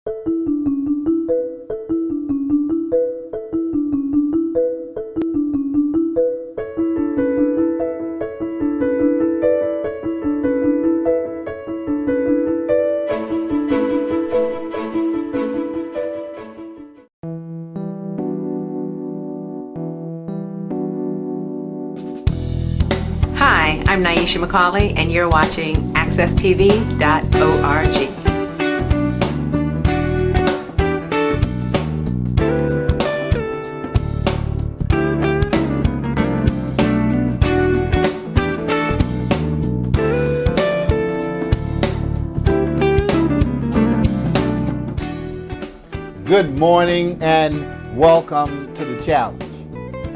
Hi, I'm McCauley, and you're watching AccessTV.org. Good morning and welcome to the challenge.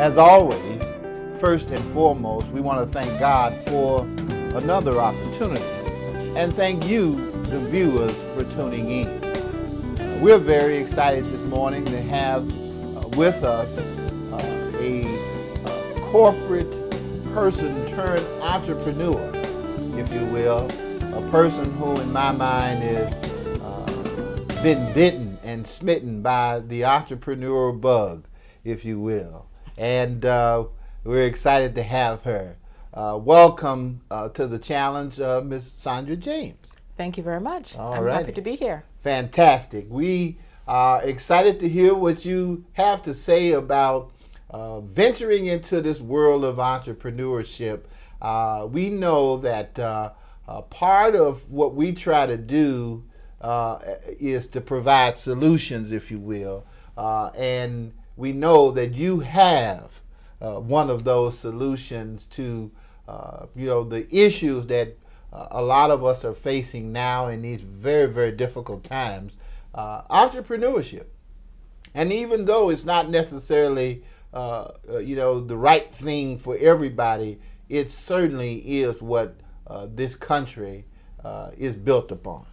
As always, first and foremost, we want to thank God for another opportunity and thank you, the viewers, for tuning in. We're very excited this morning to have with us a corporate person turned entrepreneur, if you will, a person who in my mind is been bitten and smitten by the entrepreneurial bug, if you will. And we're excited to have her. Welcome to the challenge, Ms. Sandra James. Thank you very much. I'm righty. happy to be here. Fantastic. We are excited to hear what you have to say about venturing into this world of entrepreneurship. We know that part of what we try to do is to provide solutions, if you will. And we know that you have one of those solutions to the issues that a lot of us are facing now in these very, very difficult times. Entrepreneurship. And even though it's not necessarily the right thing for everybody, it certainly is what this country is built upon.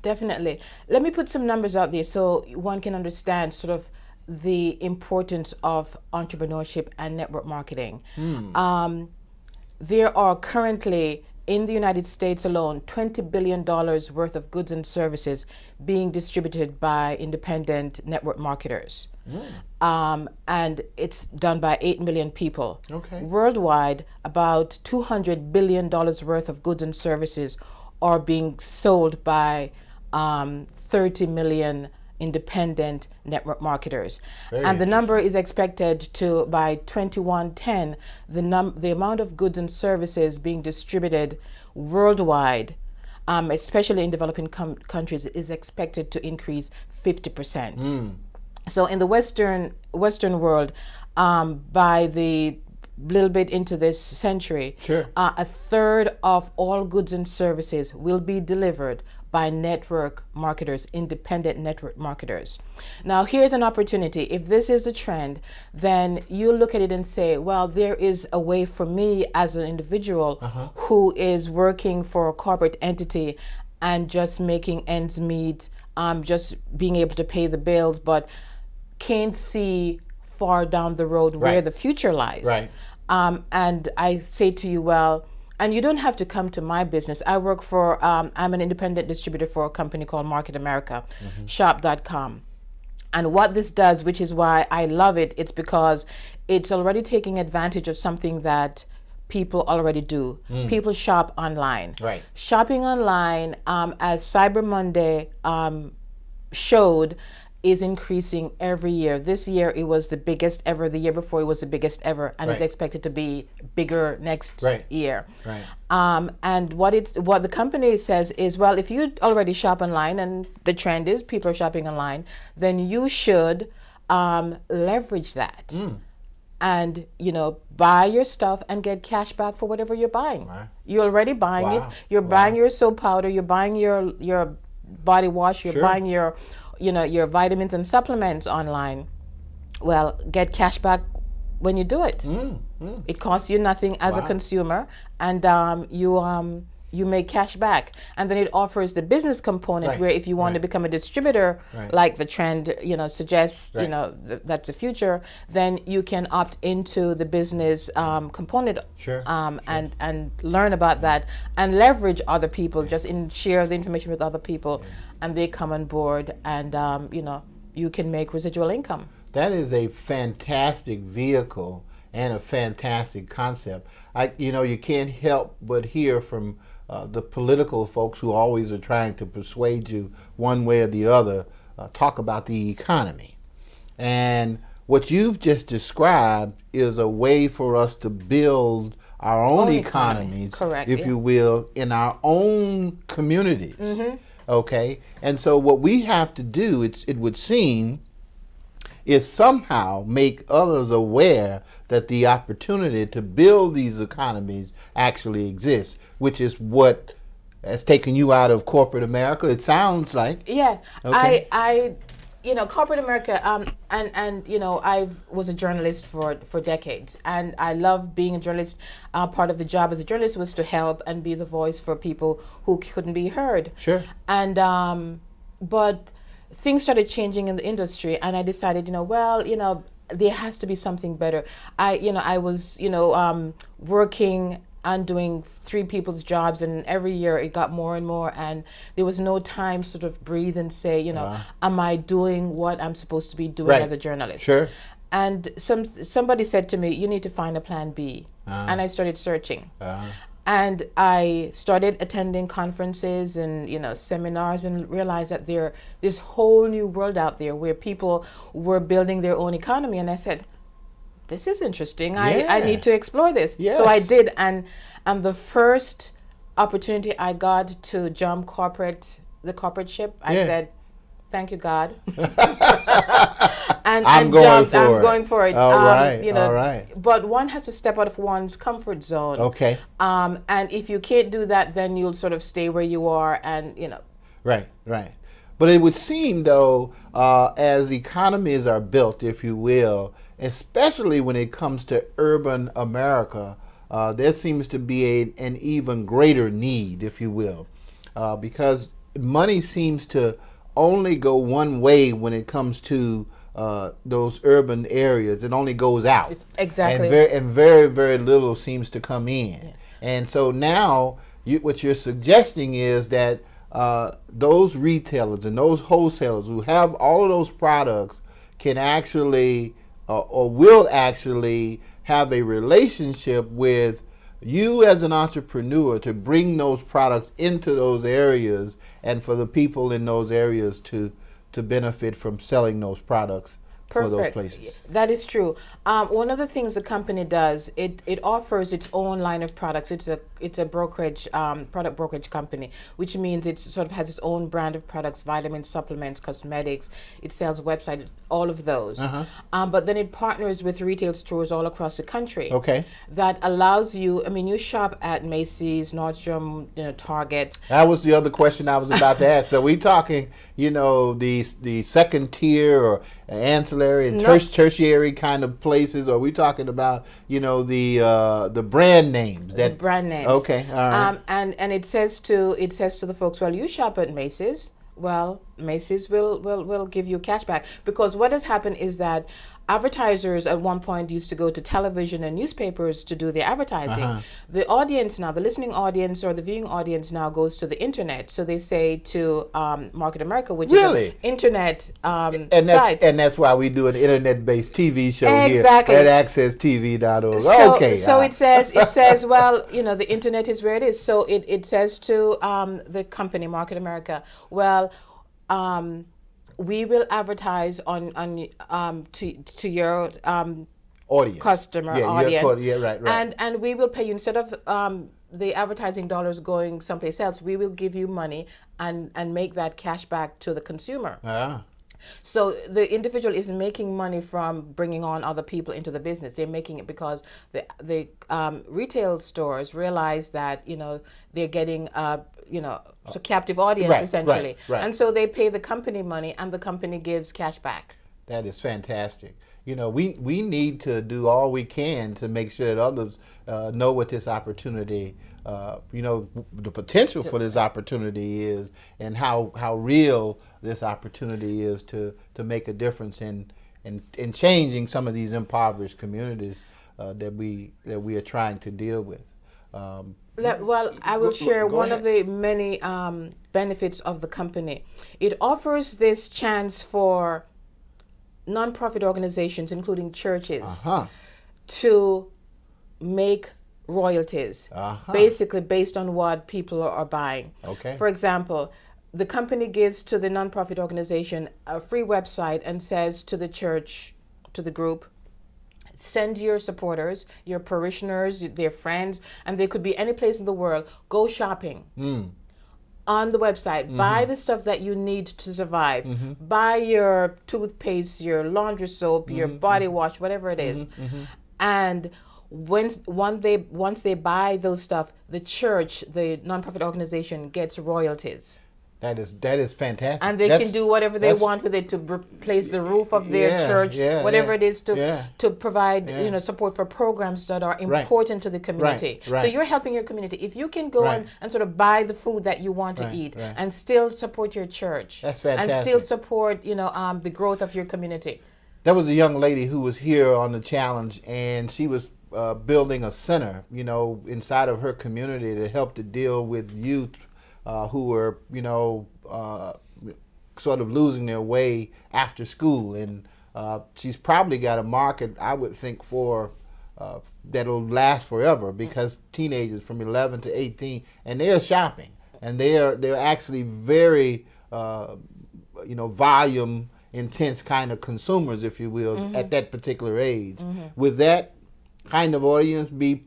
Definitely. Let me put some numbers out there so one can understand sort of the importance of entrepreneurship and network marketing. There are currently, in the United States alone, $20 billion worth of goods and services being distributed by independent network marketers. And it's done by 8 million people. Okay. Worldwide, about $200 billion worth of goods and services are being sold by 30 million independent network marketers. And the number is expected to, by 2110, the amount of goods and services being distributed worldwide, especially in developing countries, is expected to increase 50%. So in the Western world, by the little bit into this century, a third of all goods and services will be delivered by network marketers, independent network marketers. Now, here's an opportunity. If this is the trend, then you look at it and say, well, there is a way for me as an individual who is working for a corporate entity and just making ends meet, just being able to pay the bills, but can't see far down the road where the future lies. And I say to you, well, and you don't have to come to my business. I work for, I'm an independent distributor for a company called Market America, shop.com. And what this does, which is why I love it, it's because it's already taking advantage of something that people already do. People shop online. Shopping online, as Cyber Monday showed, is increasing every year. This year it was the biggest ever. The year before it was the biggest ever, and it's expected to be bigger next year. And what the company says is, well, if you already shop online and the trend is people are shopping online, then you should leverage that and buy your stuff and get cash back for whatever you're buying. You're already buying it. You're buying your soap powder. You're buying your body wash. You're buying your vitamins and supplements online. Well, get cash back when you do it. It costs you nothing as a consumer, and you make cash back. And then it offers the business component where if you want to become a distributor, like the trend suggests, that's the future, then you can opt into the business component and learn about that and leverage other people, share the information with other people and they come on board, and you can make residual income. That is a fantastic vehicle and a fantastic concept. You can't help but hear from the political folks who always are trying to persuade you one way or the other, talk about the economy. And what you've just described is a way for us to build our own economies, correct, if you will, in our own communities. Okay? And so what we have to do, it would seem, is somehow make others aware that the opportunity to build these economies actually exists, which is what has taken you out of corporate America, it sounds like. Yeah. Okay. I corporate America, I was a journalist for decades, and I love being a journalist. Part of the job as a journalist was to help and be the voice for people who couldn't be heard. Sure. And but things started changing in the industry, and I decided, there has to be something better. I was, working and doing 3 people's jobs, and every year it got more and more, and there was no time to sort of breathe and say, am I doing what I'm supposed to be doing as a journalist? Sure. And somebody said to me, you need to find a plan B. And I started searching. And I started attending conferences and seminars, and realized that there's this whole new world out there where people were building their own economy. And I said, this is interesting. Yeah. I need to explore this. Yes. So I did, and the first opportunity I got to jump the corporate ship, I said, thank you, God. I'm going for it. All right. All right. But one has to step out of one's comfort zone. Okay. And if you can't do that, then you'll sort of stay where you are, and Right. But it would seem, though, as economies are built, if you will, especially when it comes to urban America, there seems to be an even greater need, if you will, because money seems to only go one way when it comes to those urban areas. It only goes out. Exactly. And very, very little seems to come in. Yeah. And so now what you're suggesting is that those retailers and those wholesalers who have all of those products can actually or will actually have a relationship with you as an entrepreneur to bring those products into those areas, and for the people in those areas to benefit from selling those products for those places. That is true. One of the things the company does, it offers its own line of products. It's a brokerage, product brokerage company, which means it sort of has its own brand of products, vitamins, supplements, cosmetics. It sells website, all of those. But then it partners with retail stores all across the country. Okay. That allows you, you shop at Macy's, Nordstrom, Target. That was the other question I was about to ask. So we talking, the second tier or ancillary and tertiary kind of places, or are we talking about the brand names? That brand names. Okay, all right. And it says to the folks, well, you shop at Macy's. Well, Macy's will give you cash back, because what has happened is that advertisers at one point used to go to television and newspapers to do their advertising. The audience now, the listening audience or the viewing audience now goes to the internet. So they say to Market America, which is an internet site. And that's why we do an internet-based TV show here at accesstv.org. So it says, well, the internet is where it is. So it says to the company, Market America, well, we will advertise to your audience, customer audience. Right. And we will pay you, instead of the advertising dollars going someplace else, we will give you money and make that cash back to the consumer. So the individual isn't making money from bringing on other people into the business. They're making it because the retail stores realize that they're getting so captive audience essentially, and so they pay the company money, and the company gives cash back. That is fantastic. We need to do all we can to make sure that others know what this opportunity, the potential for this opportunity is, and how real this opportunity is to make a difference in changing some of these impoverished communities that we are trying to deal with. Well, I will share Go one ahead. of the many benefits of the company. It offers this chance for nonprofit organizations, including churches, Uh-huh. to make royalties, Uh-huh. basically based on what people are buying. Okay. For example, the company gives to the nonprofit organization a free website and says to the church, to the group, send your supporters, your parishioners, their friends, and they could be any place in the world, go shopping on the website. Buy the stuff that you need to survive. Buy your toothpaste, your laundry soap, your body wash, whatever it is. And once they buy those stuff, the church, the nonprofit organization, gets royalties. That is fantastic. And they can do whatever they want with it to replace the roof of their church, whatever it is to provide support for programs that are important to the community. Right. So you're helping your community. If you can go and sort of buy the food that you want to eat and still support your church, that's fantastic. and still support the growth of your community. There was a young lady who was here on the challenge, and she was building a center, inside of her community to help to deal with youth who were, sort of losing their way after school. And she's probably got a market, I would think, for that'll last forever, because teenagers from 11 to 18, and they're shopping, and they're actually very, volume intense kind of consumers, if you will, at that particular age. Would that kind of audience be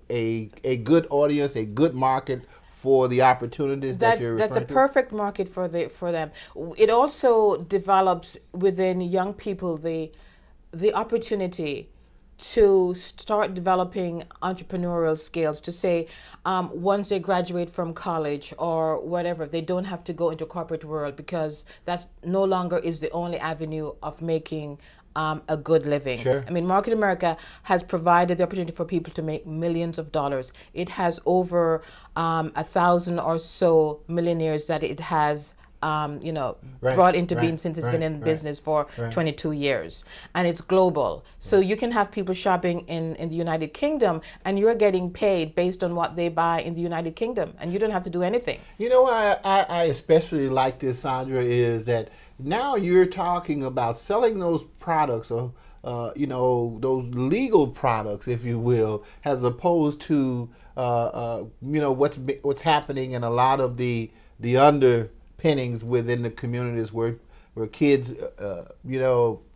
a good audience, a good market for the opportunities that you're referring to? That's a perfect market for them. It also develops within young people the opportunity to start developing entrepreneurial skills, to say once they graduate from college or whatever, they don't have to go into corporate world, because that no longer is the only avenue of making a good living. Sure. I mean, Market America has provided the opportunity for people to make millions of dollars. It has over 1,000 or so millionaires that it has brought into being since it's been in business for 22 years. And it's global. So you can have people shopping in the United Kingdom, and you're getting paid based on what they buy in the United Kingdom, and you don't have to do anything. I especially like this, Sandra, is that now you're talking about selling those products, or those legal products, if you will, as opposed to what's happening in a lot of the underpinnings within the communities where kids,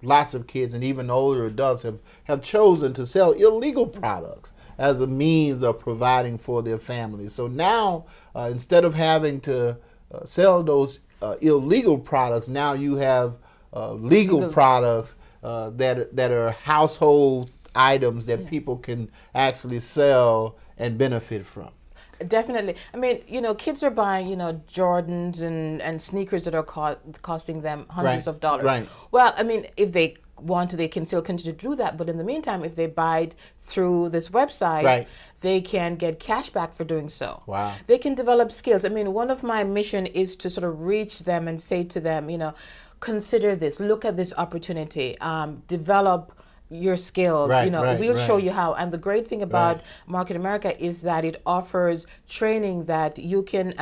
lots of kids and even older adults have chosen to sell illegal products as a means of providing for their families. So now, instead of having to sell those illegal products, now you have legal products that are household items that people can actually sell and benefit from. Definitely. I mean, kids are buying, Jordans and sneakers that are costing them hundreds of dollars. Right. Well, I mean, if they want to, they can still continue to do that. But in the meantime, if they buy it through this website, they can get cash back for doing so. Wow. They can develop skills. I mean, one of my mission is to sort of reach them and say to them, consider this, look at this opportunity, develop your skills. We'll show you how. And the great thing about Market America is that it offers training that you can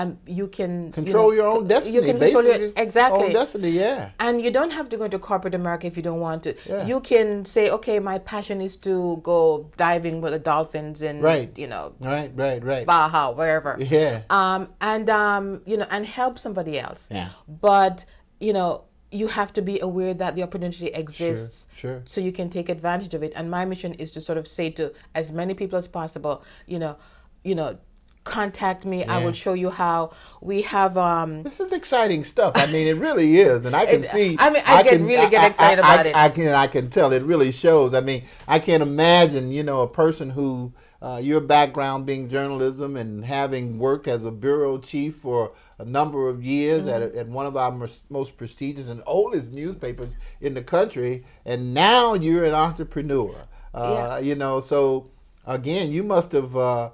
control your own destiny. You can control your own destiny, yeah. And you don't have to go into corporate America if you don't want to. Yeah. You can say, okay, my passion is to go diving with the dolphins in Baja, wherever. Yeah. And help somebody else. Yeah. But you have to be aware that the opportunity exists, sure. So you can take advantage of it. And my mission is to sort of say to as many people as possible, contact me. I will show you how. We have this is exciting stuff. I mean, it really is, and I can see. I mean, I get excited about it. I can tell it really shows. I mean, I can imagine, a person who your background being journalism and having worked as a bureau chief for a number of years at one of our most prestigious and oldest newspapers in the country, and now you're an entrepreneur. So again, you must have.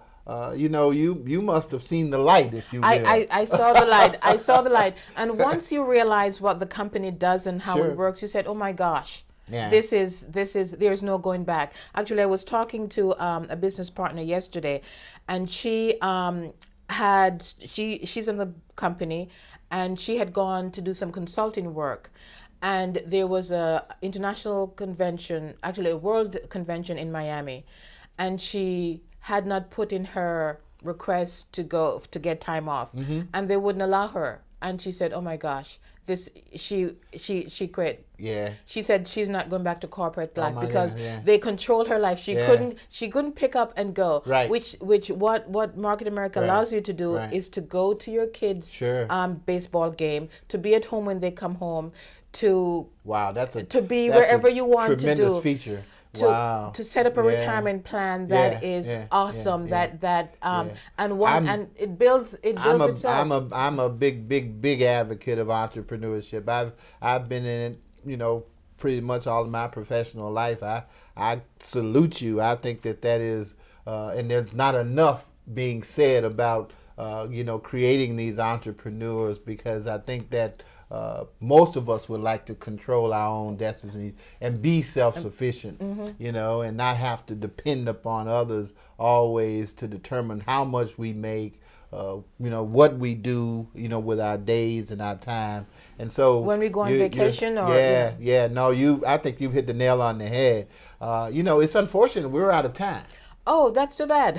You must have seen the light, if you will. I saw the light. I saw the light. And once you realize what the company does and how it works, you said, oh my gosh, Yeah. This is there's no going back. Actually, I was talking to a business partner yesterday, and she's in the company, and she had gone to do some consulting work, and there was a international convention, actually a world convention in Miami, and she had not put in her request to get time off, and they wouldn't allow her. And she said, "Oh my gosh, she quit." Yeah. She said she's not going back to corporate life because God, yeah. they controlled her life. She couldn't pick up and go. Right. Which what Market America allows you to do is to go to your kids' baseball game, to be at home when they come home, to be wherever you want to do. Tremendous feature. To set up a retirement plan that is awesome. And it builds itself. I'm a big advocate of entrepreneurship. I've been in it, pretty much all of my professional life. I salute you. I think that is, and there's not enough being said about creating these entrepreneurs, because I think that most of us would like to control our own destiny and be self-sufficient, and not have to depend upon others always to determine how much we make, what we do, with our days and our time. And so when we go on vacation, I think you've hit the nail on the head. It's unfortunate we're out of time. Oh, that's too bad.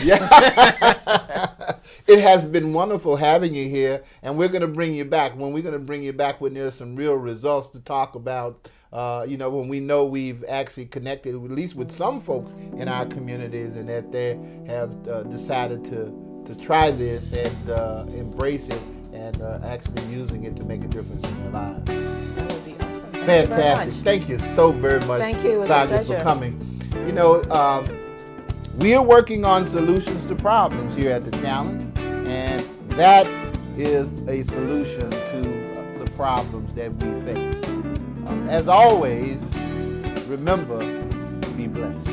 It has been wonderful having you here, and we're going to bring you back. We're going to bring you back when there's some real results to talk about, when we know we've actually connected, at least with some folks in our communities, and that they have decided to try this and embrace it and actually using it to make a difference in their lives. That would be awesome. Fantastic. Thank you so very much, Thank you. Sandra, for coming. We are working on solutions to problems here at The Challenge, and that is a solution to the problems that we face. As always, remember, be blessed.